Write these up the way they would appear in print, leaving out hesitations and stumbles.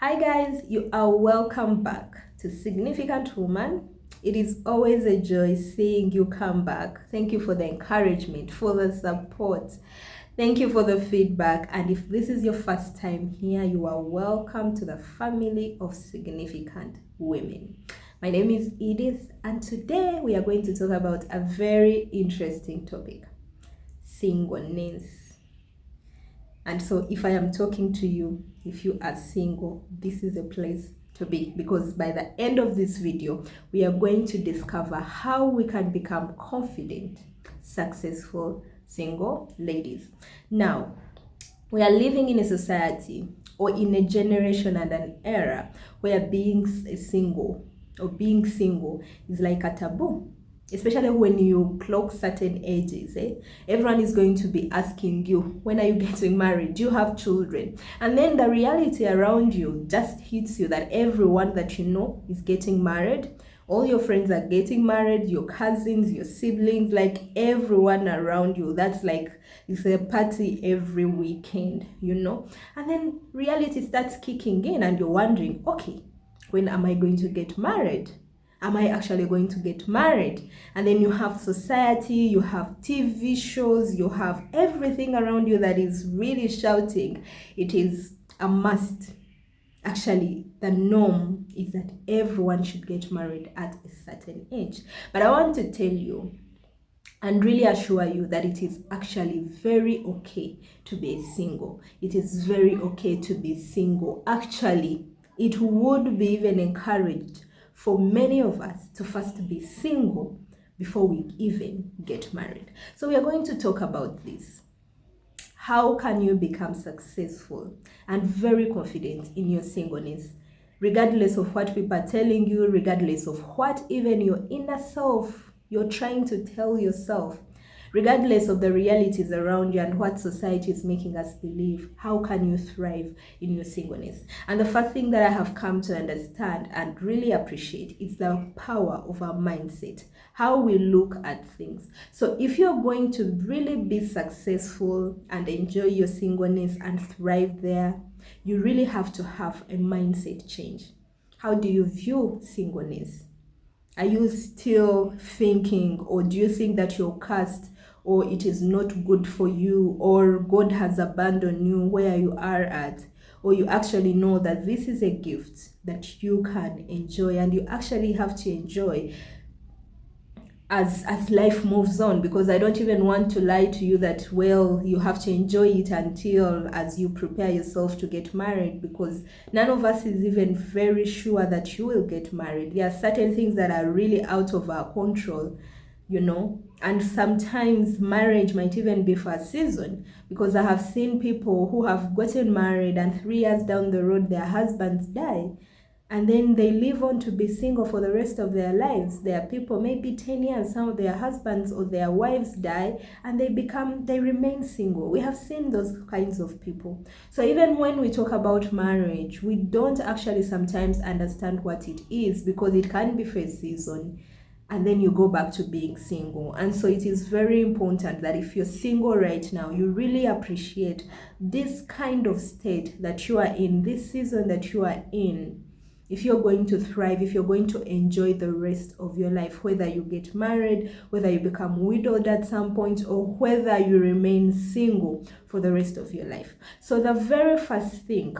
Hi guys, you are welcome back to Significant Woman. It is always a joy seeing you come back. Thank you for the encouragement, for the support. Thank you for the feedback. And if this is your first time here, you are welcome to the family of Significant Women. My name is Edith, and today we are going to talk about a very interesting topic: singleness. And so if I am talking to you, if you are single, this is a place to be, because by the end of this video, we are going to discover how we can become confident, successful single ladies. Now, we are living in a society or in a generation and an era where being single is like a taboo. Especially when you clock certain ages, everyone is going to be asking you, when are you getting married? Do you have children? And then the reality around you just hits you that everyone that you know is getting married. All your friends are getting married, your cousins, your siblings, like everyone around you. That's like, it's a party every weekend, And then reality starts kicking in and you're wondering, okay, when am I going to get married? Am I actually going to get married? And then you have society, you have TV shows, you have everything around you that is really shouting. It is a must. Actually, the norm is that everyone should get married at a certain age. But I want to tell you and really assure you that it is actually very okay to be single. It is very okay to be single. Actually, it would be even encouraged for many of us to first be single before we even get married. So we are going to talk about this. How can you become successful and very confident in your singleness, regardless of what people are telling you, regardless of what even your inner self you're trying to tell yourself, regardless of the realities around you and what society is making us believe? How can you thrive in your singleness? And the first thing that I have come to understand and really appreciate is the power of our mindset, how we look at things. So if you're going to really be successful and enjoy your singleness and thrive there, you really have to have a mindset change. How do you view singleness? Are you still thinking, or do you think that you're cursed, or it is not good for you, or God has abandoned you where you are at? Or you actually know that this is a gift that you can enjoy and you actually have to enjoy as life moves on? Because I don't even want to lie to you that, well, you have to enjoy it until as you prepare yourself to get married, because none of us is even very sure that you will get married. There are certain things that are really out of our control, and sometimes marriage might even be for a season, because I have seen people who have gotten married and 3 years down the road their husbands die, and then they live on to be single for the rest of their lives. There are people, maybe 10 years, some of their husbands or their wives die, and they remain single. We have seen those kinds of people. So even when we talk about marriage, we don't actually sometimes understand what it is, because it can be for a season, and then you go back to being single. And so it is very important that if you're single right now, you really appreciate this kind of state that you are in, this season that you are in. If you're going to thrive, if you're going to enjoy the rest of your life, whether you get married, whether you become widowed at some point, or whether you remain single for the rest of your life. So the very first thing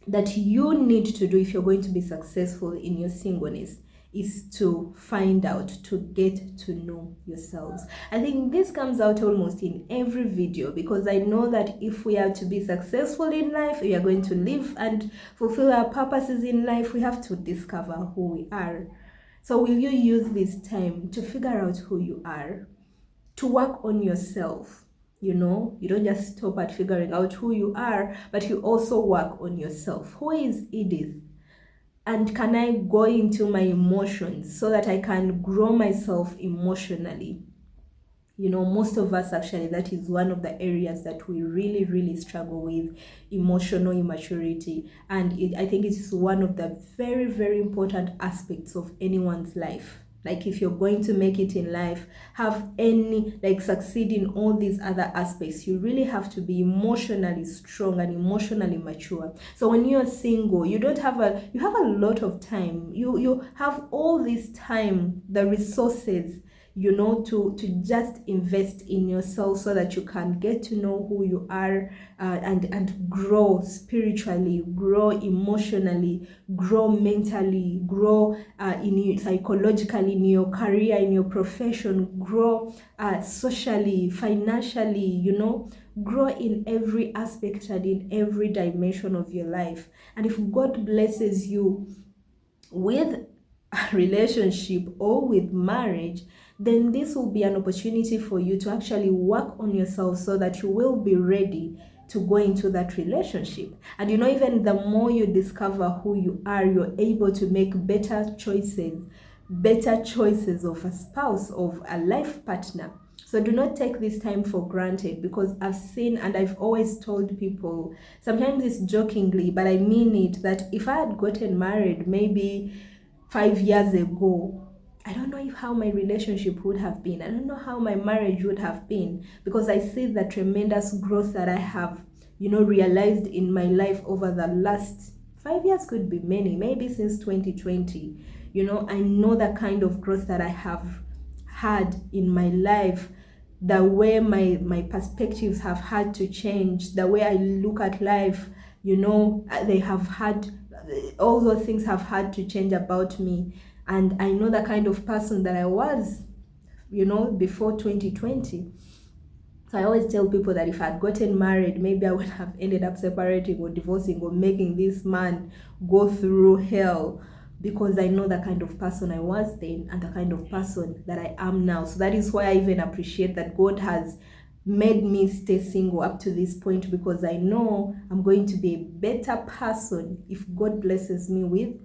that you need to do if you're going to be successful in your singleness is to find out, to get to know yourselves. I think this comes out almost in every video, because I know that if we are to be successful in life, we are going to live and fulfill our purposes in life, we have to discover who we are. So will you use this time to figure out who you are, to work on yourself? You don't just stop at figuring out who you are, but you also work on yourself. Who is Edith? And can I go into my emotions so that I can grow myself emotionally? Most of us, actually, that is one of the areas that we really, really struggle with, emotional immaturity. And I think it is one of the very, very important aspects of anyone's life. like if you're going to make it in life, have any, like succeed in all these other aspects, you really have to be emotionally strong and emotionally mature. So when you're single, you have a lot of time. You have all this time, the resources, to just invest in yourself so that you can get to know who you are, and grow spiritually, grow emotionally, grow mentally, grow psychologically, in your career, in your profession, grow socially, financially, grow in every aspect and in every dimension of your life. And if God blesses you with a relationship or with marriage, then this will be an opportunity for you to actually work on yourself so that you will be ready to go into that relationship. And even the more you discover who you are, you're able to make better choices of a spouse, of a life partner. So do not take this time for granted, because I've seen, and I've always told people, sometimes it's jokingly, but I mean it, that if I had gotten married maybe 5 years ago, I don't know how my relationship would have been. I don't know how my marriage would have been, because I see the tremendous growth that I have, realized in my life over the last 5 years, could be many, maybe since 2020. I know the kind of growth that I have had in my life, the way my perspectives have had to change, the way I look at life, they have had, all those things have had to change about me. And I know the kind of person that I was, before 2020. So I always tell people that if I had gotten married, maybe I would have ended up separating or divorcing or making this man go through hell, because I know the kind of person I was then and the kind of person that I am now. So that is why I even appreciate that God has made me stay single up to this point, because I know I'm going to be a better person if God blesses me with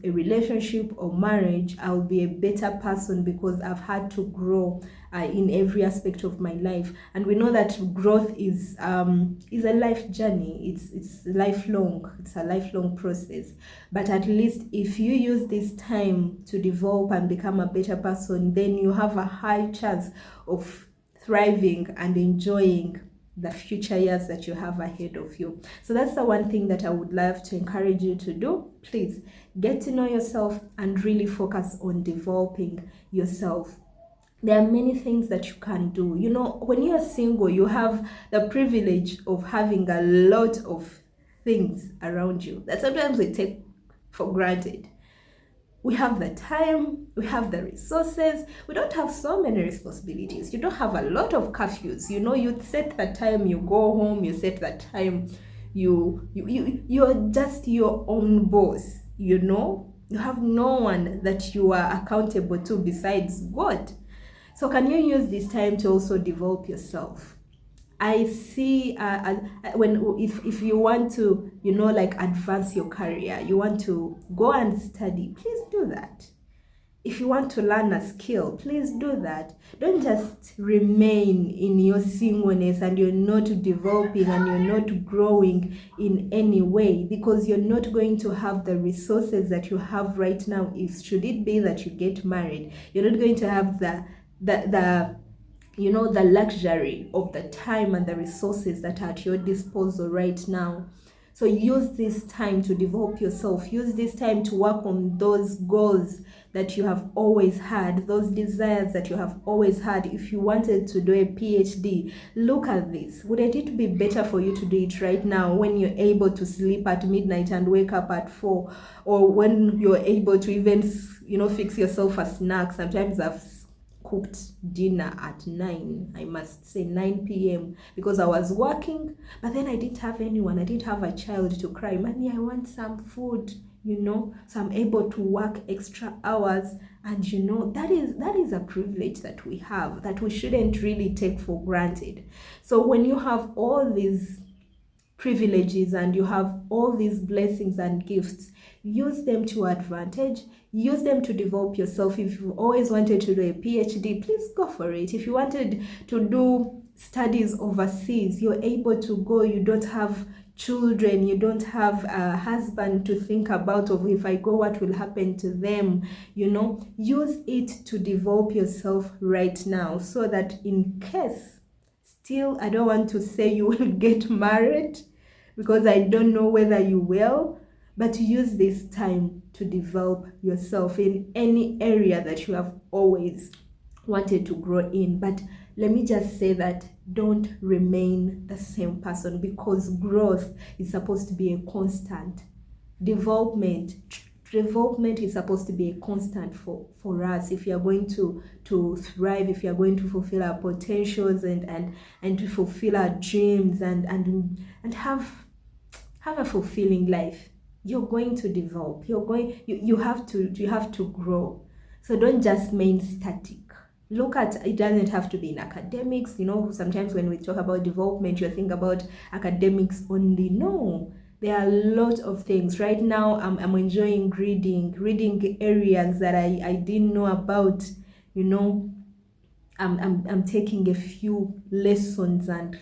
a relationship or marriage. I'll be a better person because I've had to grow in every aspect of my life. And we know that growth is a life journey. It's lifelong. It's a lifelong process. But at least if you use this time to develop and become a better person, then you have a high chance of thriving and enjoying the future years that you have ahead of you. So that's the one thing that I would love to encourage you to do. Please get to know yourself and really focus on developing yourself. There are many things that you can do. When you're single, you have the privilege of having a lot of things around you that sometimes we take for granted. We have the time, we have the resources, we don't have so many responsibilities. You don't have a lot of curfews. You set the time you go home, you set the time you're just your own boss. You have no one that you are accountable to besides God. So can you use this time to also develop yourself? I see if you want to, advance your career, you want to go and study, please do that. If you want to learn a skill, please do that. Don't just remain in your singleness and you're not developing and you're not growing in any way, because you're not going to have the resources that you have right now. Should it be that you get married, you're not going to have the luxury of the time and the resources that are at your disposal right now. So use this time to develop yourself. Use this time to work on those goals that you have always had, those desires that you have always had. If you wanted to do a PhD, look at this. Wouldn't it be better for you to do it right now, when you're able to sleep at midnight and wake up at 4, or when you're able to even, fix yourself a snack? Sometimes I've cooked dinner at 9, I must say 9 p.m. because I was working, but then I didn't have anyone. I didn't have a child to cry, "Mommy, I want some food," So I'm able to work extra hours, and that is a privilege that we have, that we shouldn't really take for granted. So when you have all these privileges and you have all these blessings and gifts, use them to advantage. Use them to develop yourself. If you always wanted to do a PhD, please go for it. If you wanted to do studies overseas, you're able to go. You don't have children, you don't have a husband to think about of if I go, what will happen to them. Use it to develop yourself right now, so that in case, still, I don't want to say you will get married, because I don't know whether you will, but use this time to develop yourself in any area that you have always wanted to grow in. But let me just say that don't remain the same person, because growth is supposed to be a constant. Development is supposed to be a constant for us, if you are going to thrive, if you are going to fulfill our potentials and to fulfill our dreams and have a fulfilling life. You're going to develop. You have to grow. So don't just remain static. Look at, it doesn't have to be in academics. Sometimes when we talk about development, you think about academics only. No, there are a lot of things. Right now, I'm enjoying reading areas that I didn't know about. I'm taking a few lessons and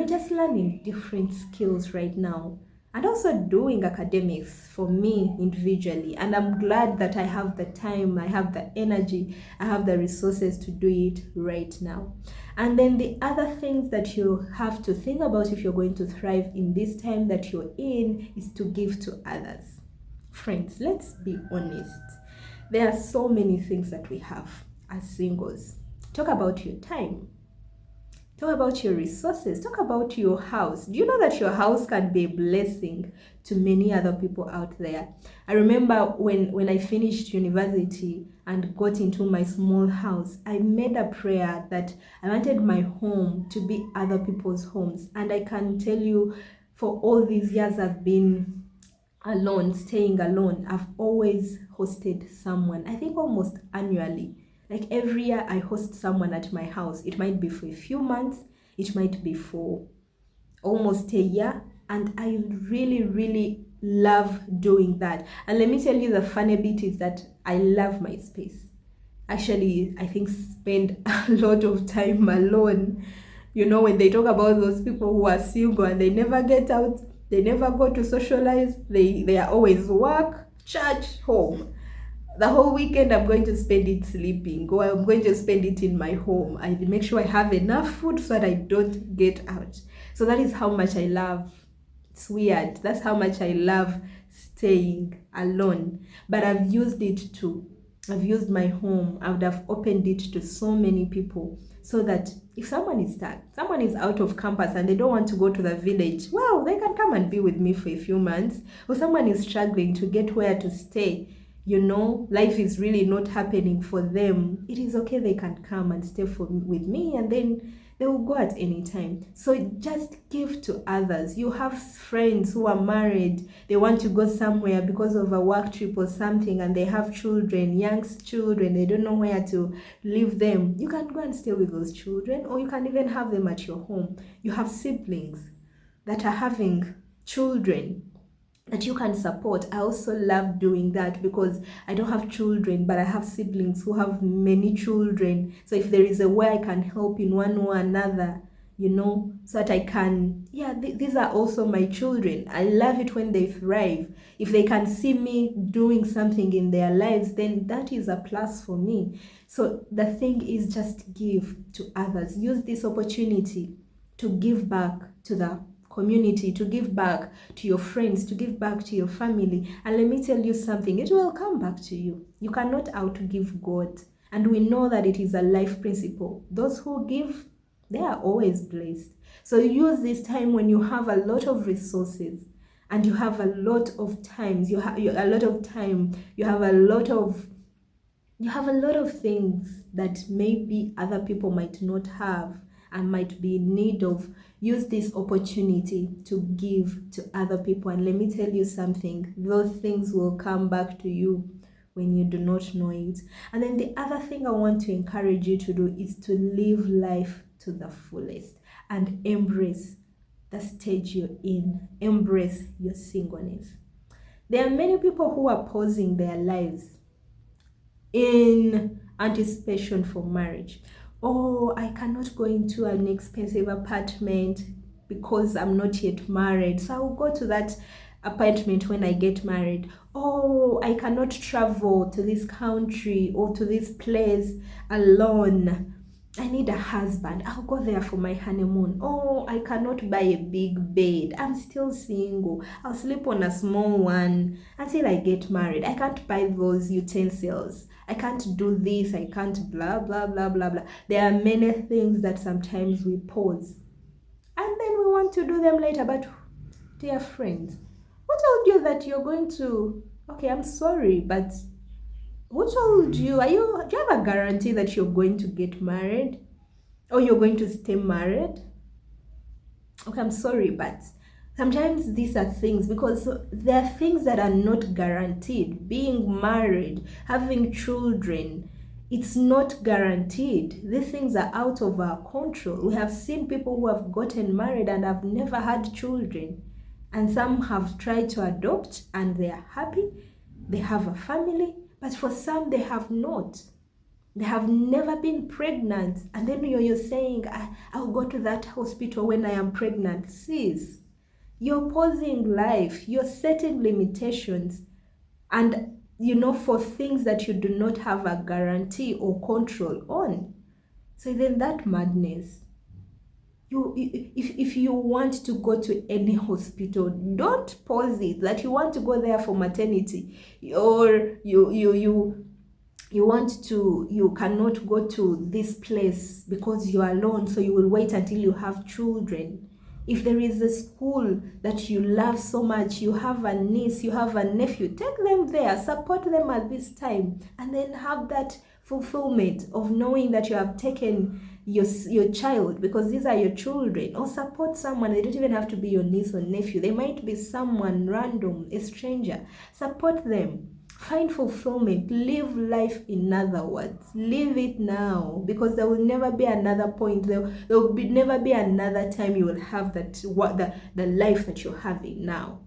just learning different skills right now, and also doing academics for me individually. And I'm glad that I have the time, I have the energy, I have the resources to do it right now. And then the other things that you have to think about if you're going to thrive in this time that you're in is to give to others. Friends, let's be honest. There are so many things that we have as singles. Talk about your time. Talk about your resources. Talk about your house. Do you know that your house can be a blessing to many other people out there? I remember when I finished university and got into my small house, I made a prayer that I wanted my home to be other people's homes. And I can tell you, for all these years I've been alone, staying alone, I've always hosted someone. I think almost annually. Like every year I host someone at my house. It might be for a few months, it might be for almost a year, and I really, really love doing that. And let me tell you, the funny bit is that I love my space. Actually, I think spend a lot of time alone. When they talk about those people who are single and they never get out, they never go to socialize, they are always work, church, home. The whole weekend I'm going to spend it sleeping, or I'm going to spend it in my home. I make sure I have enough food so that I don't get out. So that is how much I love. It's weird. That's how much I love staying alone. But I've used my home. I would have opened it to so many people, so that if someone is stuck, someone is out of campus and they don't want to go to the village, well, they can come and be with me for a few months. Or someone is struggling to get where to stay, life is really not happening for them, it is okay, they can come and stay with me, and then they will go at any time. So just give to others. You have friends who are married, they want to go somewhere because of a work trip or something, and they have children, young children, they don't know where to leave them. You can go and stay with those children, or you can even have them at your home. You have siblings that are having children that you can support. I also love doing that, because I don't have children, but I have siblings who have many children. So if there is a way I can help in one or another, so that I can, these are also my children. I love it when they thrive. If they can see me doing something in their lives, then that is a plus for me. So the thing is, just give to others. Use this opportunity to give back to the community, to give back to your friends, to give back to your family. And let me tell you something, it will come back to you. You cannot outgive God. And we know that it is a life principle. Those who give, they are always blessed. So use this time when you have a lot of resources and you have a lot of times, you have a lot of time, you have a lot of things that maybe other people might not have and might be in need of. Use this opportunity to give to other people. And let me tell you something, those things will come back to you when you do not know it. And then the other thing I want to encourage you to do is to live life to the fullest and embrace the stage you're in. Embrace your singleness. There are many people who are pausing their lives in anticipation for marriage. Oh, I cannot go into an expensive apartment. because I'm not yet married. So I'll go to that appointment when I get married. Oh, I cannot travel to this country or to this place alone. I need a husband. I'll go there for my honeymoon. Oh, I cannot buy a big bed. I'm still single. I'll sleep on a small one until I get married. I can't buy those utensils. I can't do this. I can't blah, blah, blah, blah, blah. There are many things that sometimes we pause. And then we want to do them later. But, dear friends, who told you that you're going to... Okay, I'm sorry, but... Who told you? Do you have a guarantee that you're going to get married? Or you're going to stay married? Okay, I'm sorry, but sometimes these are things, because there are things that are not guaranteed. Being married, having children, it's not guaranteed. These things are out of our control. We have seen people who have gotten married and have never had children. And some have tried to adopt and they are happy. They have a family. But for some, they have not. They have never been pregnant. And then you're saying, I'll go to that hospital when I am pregnant. Sis, you're pausing life. You're setting limitations. And, for things that you do not have a guarantee or control on. So then that madness. If you want to go to any hospital, don't pause it that you want to go there for maternity, or you cannot go to this place because you are alone, so you will wait until you have children. If there is a school that you love so much, you have a niece, you have a nephew, take them there, support them at this time, and then have that fulfillment of knowing that you have taken your child, because these are your children. Or support someone. They don't even have to be your niece or nephew. They might be someone random, a stranger. Support them. Find fulfillment. Live life, in other words. Live it now, because there will never be another point. There will never be another time you will have the life that you're having now.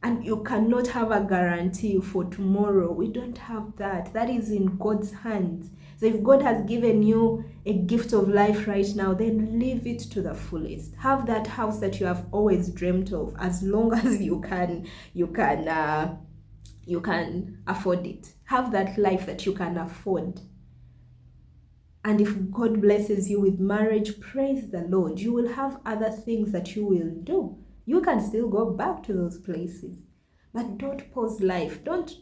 And you cannot have a guarantee for tomorrow. We don't have that. That is in God's hands. So if God has given you a gift of life right now, then live it to the fullest. Have that house that you have always dreamt of, as long as you can afford it. Have that life that you can afford. And if God blesses you with marriage, praise the Lord. You will have other things that you will do. You can still go back to those places. But don't pause life. Don't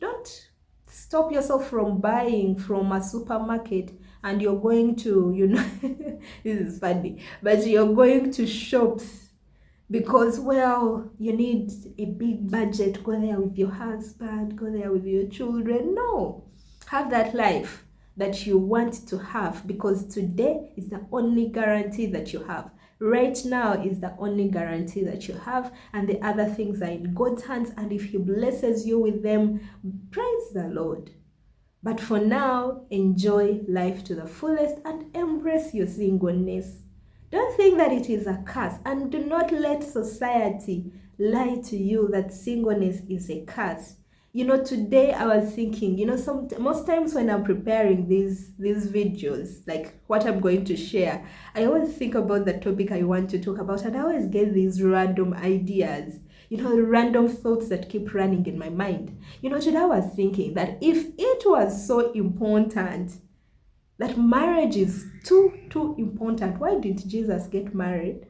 stop yourself from buying from a supermarket and you're going to, this is funny, but you're going to shops because, well, you need a big budget. Go there with your husband, go there with your children. No. Have that life that you want to have, because today is the only guarantee that you have. Right now is the only guarantee that you have, and the other things are in God's hands, and if He blesses you with them, praise the Lord. But for now, enjoy life to the fullest and embrace your singleness. Don't think that it is a curse, and do not let society lie to you that singleness is a curse. Today I was thinking, most times when I'm preparing these videos, like what I'm going to share, I always think about the topic I want to talk about, and I always get these random ideas, random thoughts that keep running in my mind. Today I was thinking that if it was so important, that marriage is too important, why didn't Jesus get married?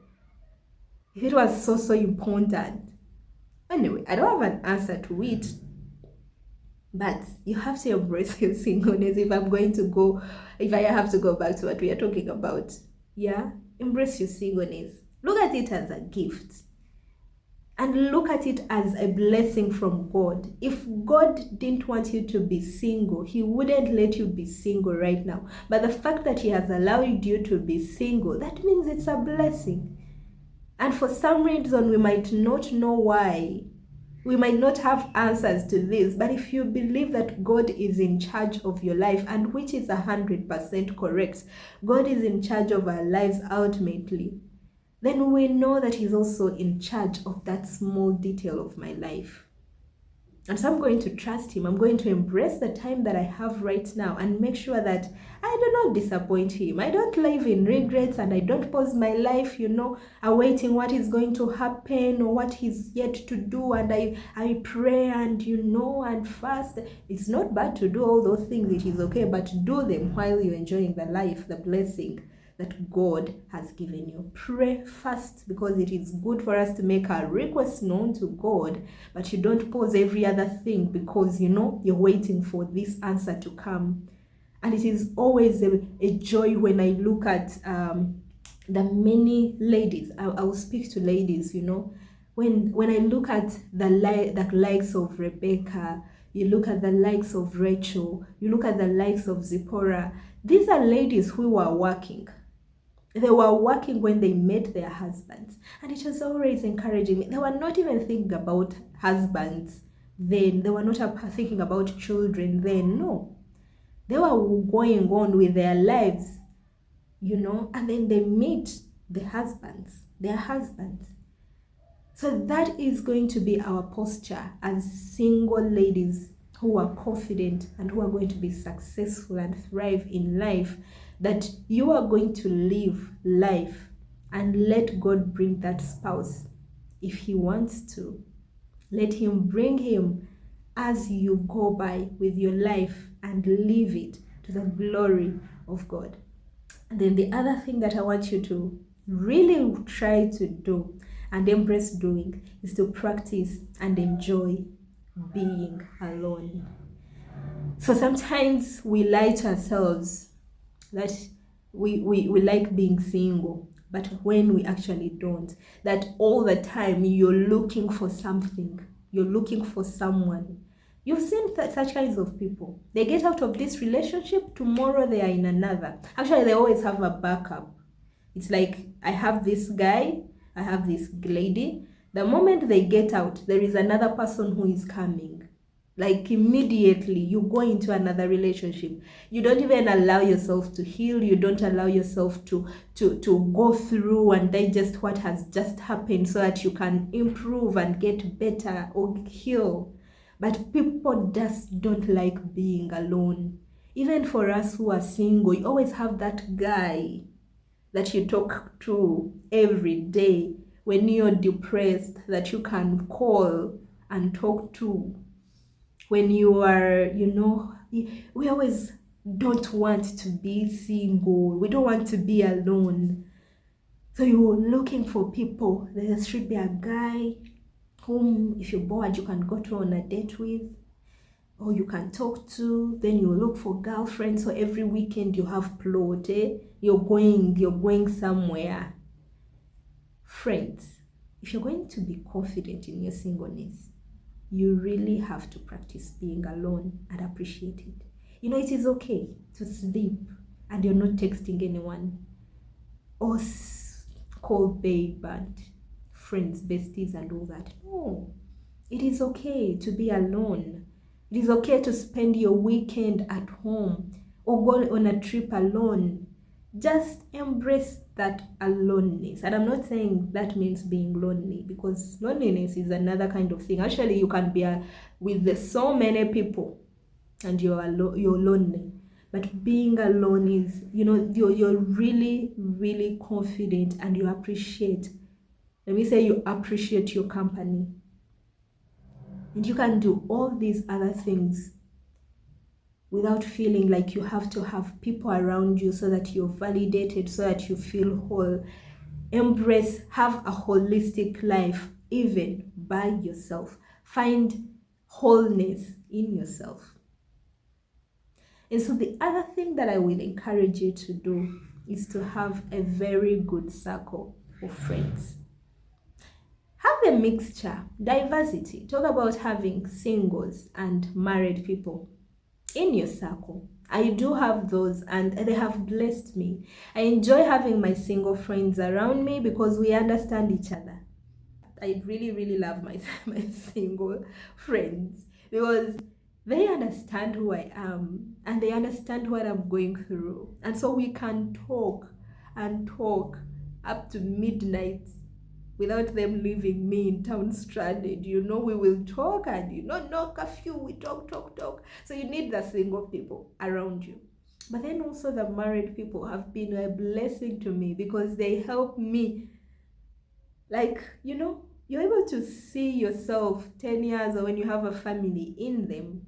If it was so important. Anyway, I don't have an answer to it. But you have to embrace your singleness. If I have to go back to what we are talking about, embrace your singleness. Look at it as a gift. And look at it as a blessing from God. If God didn't want you to be single, He wouldn't let you be single right now. But the fact that He has allowed you to be single, that means it's a blessing. And for some reason, we might not know why. We might not have answers to this, but if you believe that God is in charge of your life, and which is 100% correct, God is in charge of our lives ultimately, then we know that He's also in charge of that small detail of my life. And so I'm going to trust him. I'm going to embrace the time that I have right now and make sure that I do not disappoint him. I don't live in regrets, and I don't pause my life, awaiting what is going to happen or what he's yet to do. And I pray and, and fast. It's not bad to do all those things. It is okay, but do them while you're enjoying the life, the blessing that God has given you. Pray first, because it is good for us to make our requests known to God, but you don't pause every other thing because you're waiting for this answer to come. And it is always a joy when I look at the many ladies. I will speak to ladies, when I look at the likes of Rebecca, you look at the likes of Rachel, you look at the likes of Zipporah. These are ladies who were working. They were working when they met their husbands. And it was always encouraging me. They were not even thinking about husbands then. They were not thinking about children then. No. They were going on with their lives, and then they meet their husbands. So that is going to be our posture as single ladies who are confident and who are going to be successful and thrive in life, that you are going to live life and let God bring that spouse if he wants to. Let him bring him as you go by with your life and live it to the glory of God. And then the other thing that I want you to really try to do and embrace doing is to practice and enjoy being alone. So sometimes we lie to ourselves that we like being single, but when we actually don't, that all the time you're looking for something, you're looking for someone. You've seen such kinds of people. They get out of this relationship, tomorrow they are in another. Actually, they always have a backup. It's like, I have this guy, I have this lady. The moment they get out, there is another person who is coming. Like immediately you go into another relationship. You don't even allow yourself to heal. You don't allow yourself to go through and digest what has just happened so that you can improve and get better or heal. But people just don't like being alone. Even for us who are single, you always have that guy that you talk to every day when you're depressed, that you can call and talk to. When you are, we always don't want to be single. We don't want to be alone. So you're looking for people. There should be a guy whom, if you're bored, you can go to on a date with, or you can talk to. Then you look for girlfriends. So every weekend you have plot. You're going somewhere. Friends, if you're going to be confident in your singleness, you really have to practice being alone and appreciate it. It is okay to sleep and you're not texting anyone, or call babe and friends, besties and all that. No, it is okay to be alone. It is okay to spend your weekend at home or go on a trip alone. Just embrace that aloneness. And I'm not saying that means being lonely, because loneliness is another kind of thing. Actually, you can be with so many people and you're lonely. But being alone is, you're really, really confident and you appreciate. Let me say you appreciate your company. And you can do all these other things without feeling like you have to have people around you so that you're validated, so that you feel whole. Embrace, have a holistic life, even by yourself. Find wholeness in yourself. And so the other thing that I will encourage you to do is to have a very good circle of friends. Have a mixture, diversity. Talk about having singles and married people in your circle. I do have those and they have blessed me. I enjoy having my single friends around me because we understand each other. I really, really love my single friends because they understand who I am and they understand what I'm going through. And so we can talk and talk up to midnight without them leaving me in town stranded. We will talk, and no curfew, we talk. So you need the single people around you. But then also the married people have been a blessing to me because they help me. Like, you're able to see yourself 10 years, or when you have a family, in them.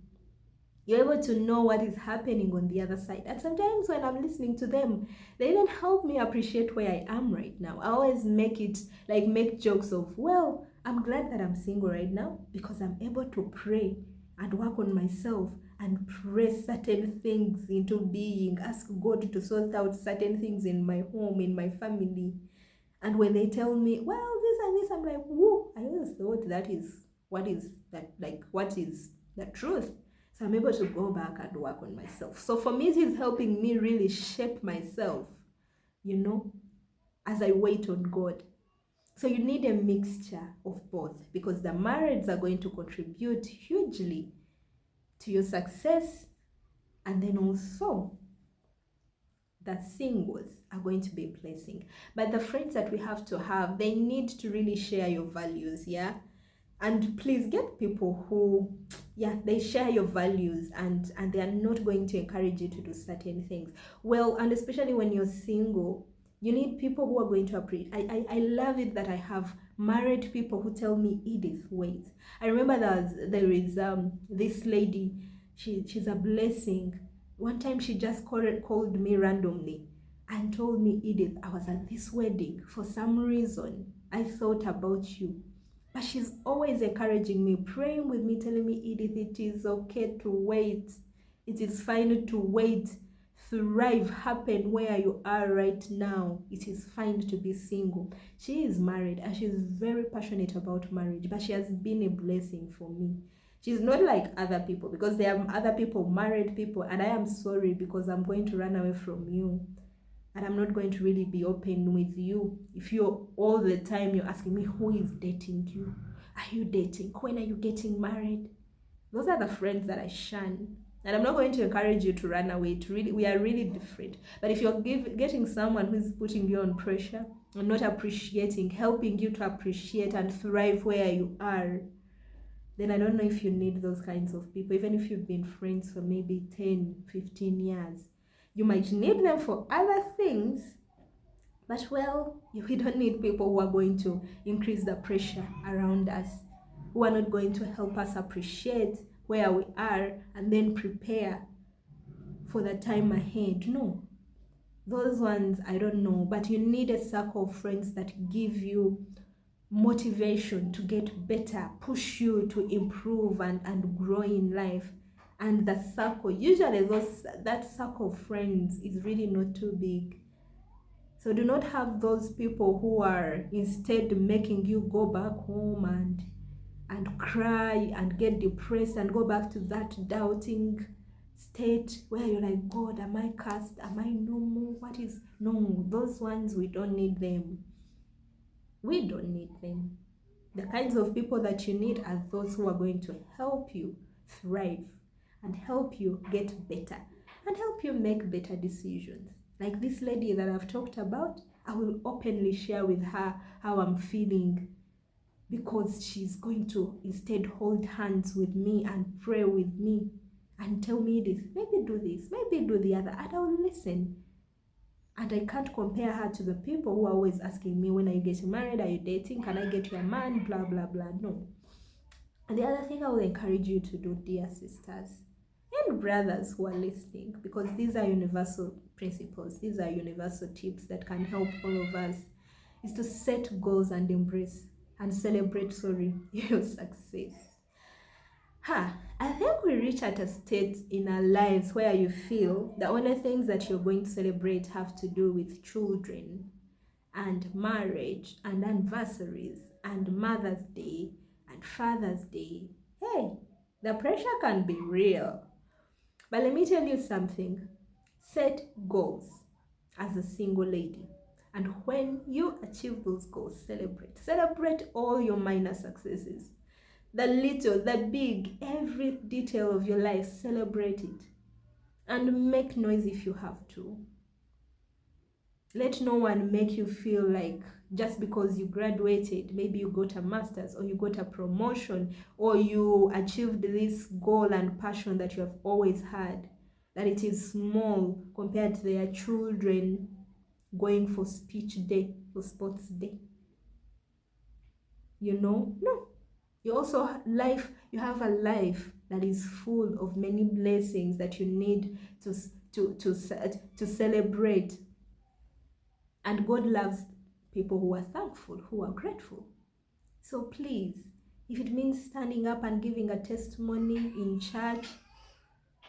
You're able to know what is happening on the other side. And sometimes when I'm listening to them, they even help me appreciate where I am right now. I always make jokes of, well, I'm glad that I'm single right now because I'm able to pray and work on myself and pray certain things into being, ask God to sort out certain things in my home, in my family. And when they tell me, well, this and this, I'm like, whoa, I always thought that is what is the truth. So I'm able to go back and work on myself. So for me, it is helping me really shape myself, as I wait on God. So you need a mixture of both, because the marrieds are going to contribute hugely to your success, and then also that singles are going to be a blessing. But the friends that we have to have, they need to really share your values, yeah? And please get people who, they share your values, and they are not going to encourage you to do certain things. Well, and especially when you're single, you need people who are going to appreciate. I love it that I have married people who tell me, Edith, wait. I remember there is this lady, she's a blessing. One time she just called me randomly and told me, Edith, I was at this wedding. For some reason, I thought about you. But she's always encouraging me, praying with me, telling me, Edith, it is okay to wait. It is fine to wait. Thrive, happen where you are right now. It is fine to be single. She is married and she's very passionate about marriage, but she has been a blessing for me. She's not like other people, because there are other people, married people, and I am sorry because I'm going to run away from you. And I'm not going to really be open with you if you're all the time you're asking me, who is dating you? Are you dating? When are you getting married? Those are the friends that I shun. And I'm not going to encourage you to run away. We are really different. But if you're getting someone who's putting you on pressure and not appreciating, helping you to appreciate and thrive where you are, then I don't know if you need those kinds of people. Even if you've been friends for maybe 10, 15 years, you might need them for other things, but well, we don't need people who are going to increase the pressure around us, who are not going to help us appreciate where we are and then prepare for the time ahead. No, those ones, I don't know. But you need a circle of friends that give you motivation to get better, push you to improve and grow in life. And the circle, usually that circle of friends is really not too big. So do not have those people who are instead making you go back home and cry and get depressed and go back to that doubting state where you're like, God, am I cursed? Am I normal? No, those ones, we don't need them. We don't need them. The kinds of people that you need are those who are going to help you thrive and help you get better and help you make better decisions. Like this lady that I've talked about, I will openly share with her how I'm feeling, because she's going to instead hold hands with me and pray with me and tell me this, maybe do this, maybe do the other, and I'll listen. And I can't compare her to the people who are always asking me, when are you getting married? Are you dating? Can I get you a man? Blah, blah, blah. No. And the other thing I will encourage you to do, dear sisters and brothers who are listening, because these are universal principles, these are universal tips that can help all of us, is to set goals and embrace and celebrate, your success. I think we reach at a state in our lives where you feel the only things that you're going to celebrate have to do with children and marriage and anniversaries and Mother's Day and Father's Day. Hey, the pressure can be real. But let me tell you something. Set goals as a single lady. And when you achieve those goals, celebrate. Celebrate all your minor successes. The little, the big, every detail of your life, celebrate it. And make noise if you have to. Let no one make you feel like just because you graduated, maybe you got a master's or you got a promotion or you achieved this goal and passion that you have always had, that it is small compared to their children going for speech day or sports day. No. You also you have a life that is full of many blessings that you need to celebrate. And God loves people who are thankful, who are grateful. So please, if it means standing up and giving a testimony in church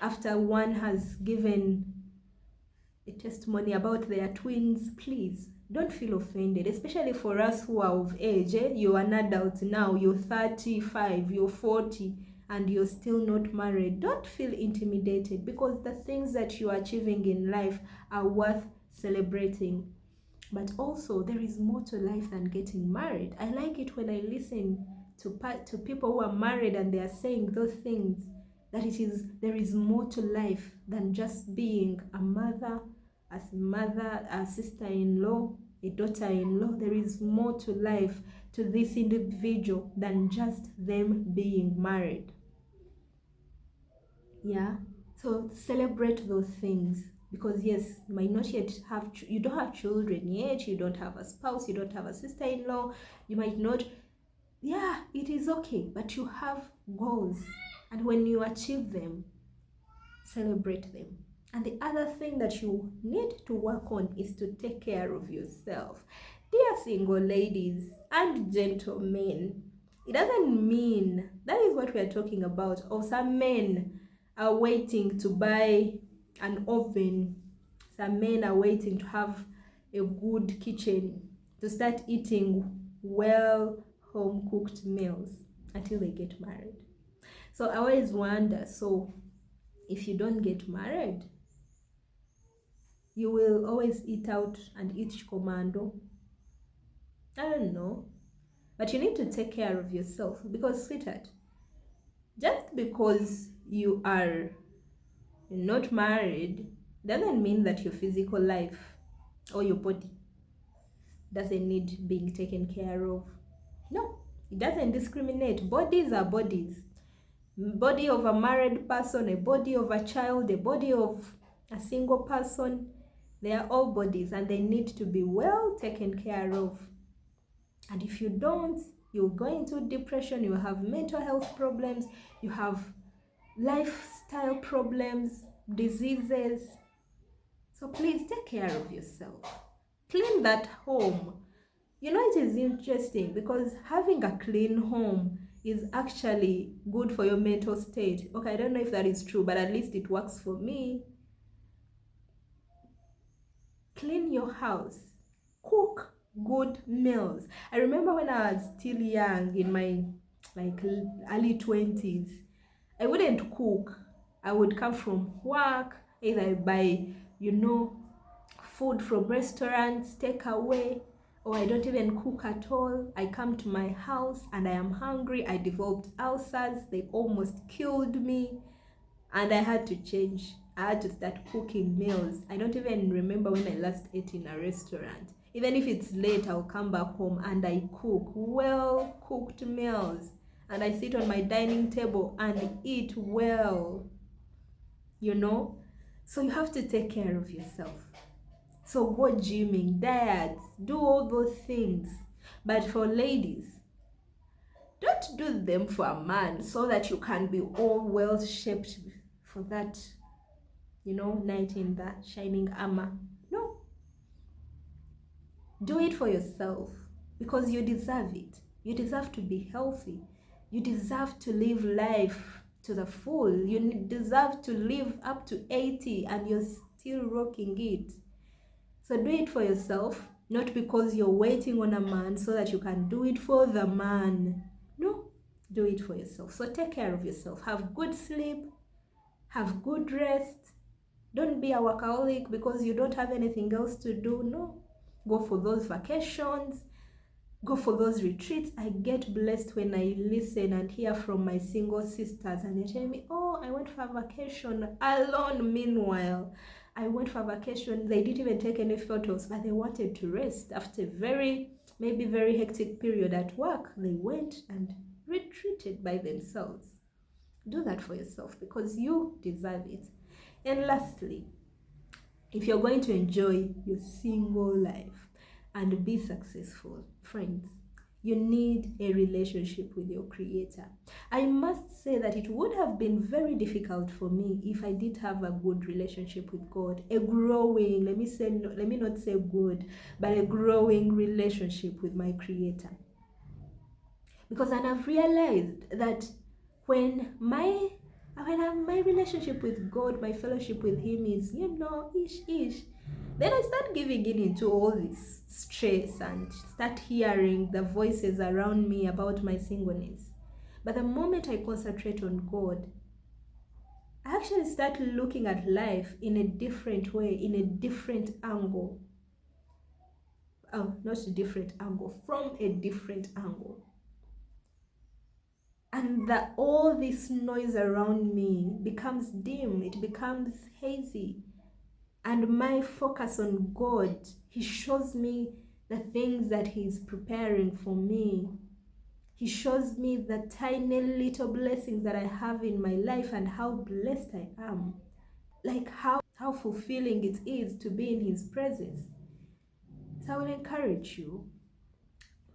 after one has given a testimony about their twins, please don't feel offended, especially for us who are of age. You're an adult now, you're 35, you're 40, and you're still not married. Don't feel intimidated, because the things that you're achieving in life are worth celebrating. But also, there is more to life than getting married. I like it when I listen to people who are married and they are saying those things, that there is more to life than just being a mother, a sister-in-law, a daughter-in-law. There is more to life, to this individual, than just them being married. Yeah, so celebrate those things, because yes, you might not yet you don't have children yet, you don't have a spouse, you don't have a sister-in-law, you might not. Yeah, it is okay, but you have goals, and when you achieve them, celebrate them. And the other thing that you need to work on is to take care of yourself. Dear single ladies and gentlemen, it doesn't mean, that is what we are talking about, or some men are waiting to buy an oven, some men are waiting to have a good kitchen, to start eating well home cooked meals until they get married. So I always wonder, so if you don't get married, you will always eat out and eat commando? I don't know. But you need to take care of yourself, because, sweetheart, just because you are not married doesn't mean that your physical life or your body doesn't need being taken care of. No, it doesn't discriminate. Bodies are bodies. Body of a married person, a body of a child, a body of a single person, they are all bodies, and they need to be well taken care of. And if you don't, you'll go into depression, you have mental health problems, you have lifestyle problems, diseases. So please take care of yourself. Clean that home. It is interesting, because having a clean home is actually good for your mental state. Okay, I don't know if that is true, but at least it works for me. Clean your house. Cook good meals. I remember when I was still young, in my early 20s, I wouldn't cook. I would come from work, either buy, food from restaurants, take away, or I don't even cook at all. I come to my house and I am hungry. I developed ulcers. They almost killed me. And I had to change. I had to start cooking meals. I don't even remember when I last ate in a restaurant. Even if it's late, I'll come back home and I cook well-cooked meals. And I sit on my dining table and eat well. So you have to take care of yourself. So go gymming, diets, do all those things. But for ladies, don't do them for a man so that you can be all well shaped for that, knight in the shining armor. No. Do it for yourself, because you deserve it. You deserve to be healthy. You deserve to live life to the full. You deserve to live up to 80 and you're still rocking it. So do it for yourself, not because you're waiting on a man so that you can do it for the man. No, do it for yourself. So take care of yourself. Have good sleep. Have good rest. Don't be a workaholic because you don't have anything else to do. No. Go for those vacations. Go for those retreats. I get blessed when I listen and hear from my single sisters and they tell me, oh, I went for a vacation alone. Meanwhile, I went for a vacation. They didn't even take any photos, but they wanted to rest after a very maybe very hectic period at work, they went and retreated by themselves. Do that for yourself because you deserve it. And lastly, if you're going to enjoy your single life and be successful, friends, you need a relationship with your Creator. I must say that it would have been very difficult for me if I did have a good relationship with God, a growing, let me not say good, but a growing relationship with my Creator. Because I've realized that when my relationship with God, my fellowship with Him is, ish, then I start giving in into all this stress and start hearing the voices around me about my singleness. But the moment I concentrate on God, I actually start looking at life in a different way, in a different angle. Not a different angle, from a different angle. And that all this noise around me becomes dim, it becomes hazy. And my focus on God, He shows me the things that He's preparing for me. He shows me the tiny little blessings that I have in my life and how blessed I am. Like how fulfilling it is to be in His presence. So I will encourage you,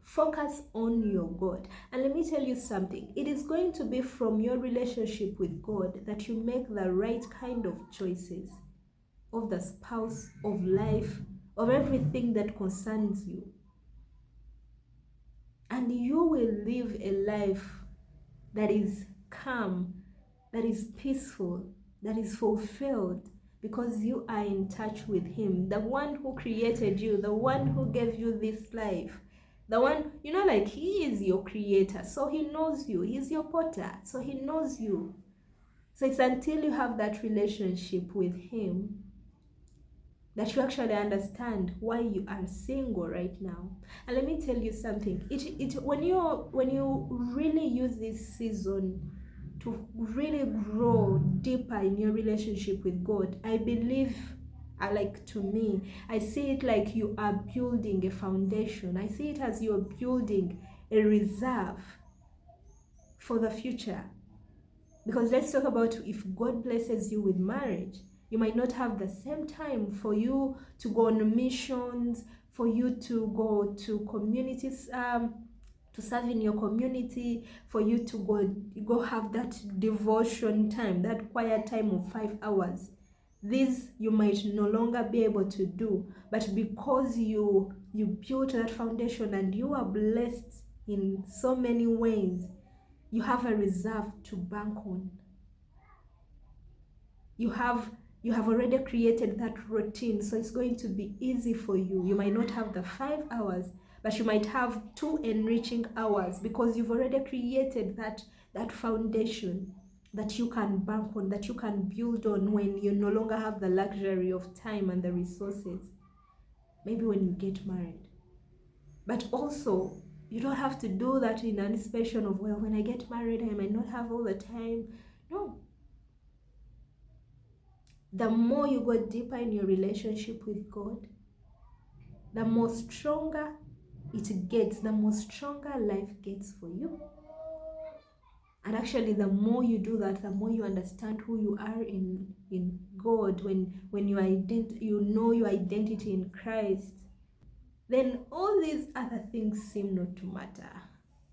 focus on your God. And let me tell you something. It is going to be from your relationship with God that you make the right kind of choices of the spouse, of life, of everything that concerns you. And you will live a life that is calm, that is peaceful, that is fulfilled, because you are in touch with Him, the one who created you, the one who gave you this life, the one, like He is your creator, so He knows you. He's your potter, so He knows you. So it's until you have that relationship with Him that you actually understand why you are single right now. And let me tell you something. When you really use this season to really grow deeper in your relationship with God, I believe, to me, I see it like you are building a foundation. I see it as you're building a reserve for the future. Because let's talk about, if God blesses you with marriage, you might not have the same time for you to go on missions, for you to go to communities, to serve in your community, for you to go have that devotion time, that quiet time of 5 hours. This you might no longer be able to do, but because you built that foundation and you are blessed in so many ways, you have a reserve to bank on. You have already created that routine, so it's going to be easy for you. You might not have the 5 hours, but you might have 2 enriching hours, because you've already created that foundation that you can bank on, that you can build on when you no longer have the luxury of time and the resources. Maybe when you get married. But also, you don't have to do that in anticipation of, well, when I get married, I might not have all the time. No. The more you go deeper in your relationship with God, the more stronger it gets, the more stronger life gets for you. And actually, the more you do that, the more you understand who you are in God. When you know your identity in Christ, then all these other things seem not to matter.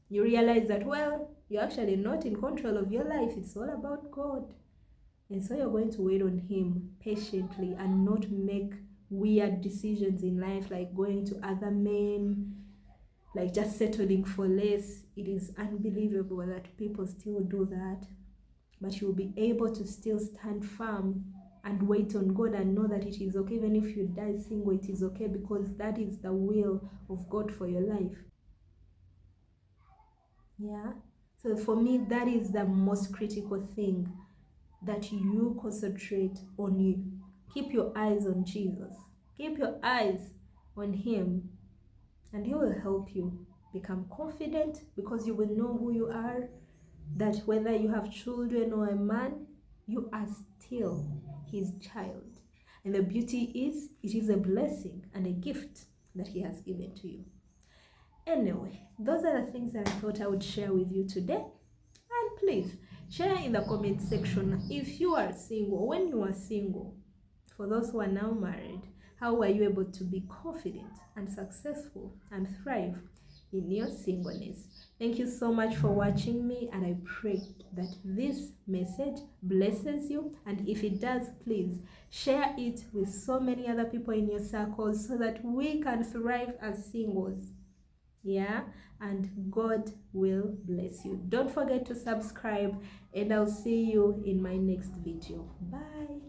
You realize that, well, you're actually not in control of your life. It's all about God. And so you're going to wait on Him patiently and not make weird decisions in life, like going to other men, like just settling for less. It is unbelievable that people still do that. But you'll be able to still stand firm and wait on God and know that it is okay. Even if you die single, it is okay, because that is the will of God for your life. Yeah. So for me, that is the most critical thing, that you concentrate on you. Keep your eyes on Jesus. Keep your eyes on Him, and He will help you become confident, because you will know who you are, that whether you have children or a man, you are still His child. And the beauty is, it is a blessing and a gift that He has given to you. Anyway, those are the things that I thought I would share with you today. And please share in the comment section if you are single, when you are single. For those who are now married, how were you able to be confident and successful and thrive in your singleness? Thank you so much for watching me, and I pray that this message blesses you. And if it does, please share it with so many other people in your circles so that we can thrive as singles. Yeah, and God will bless you. Don't forget to subscribe, and I'll see you in my next video. Bye.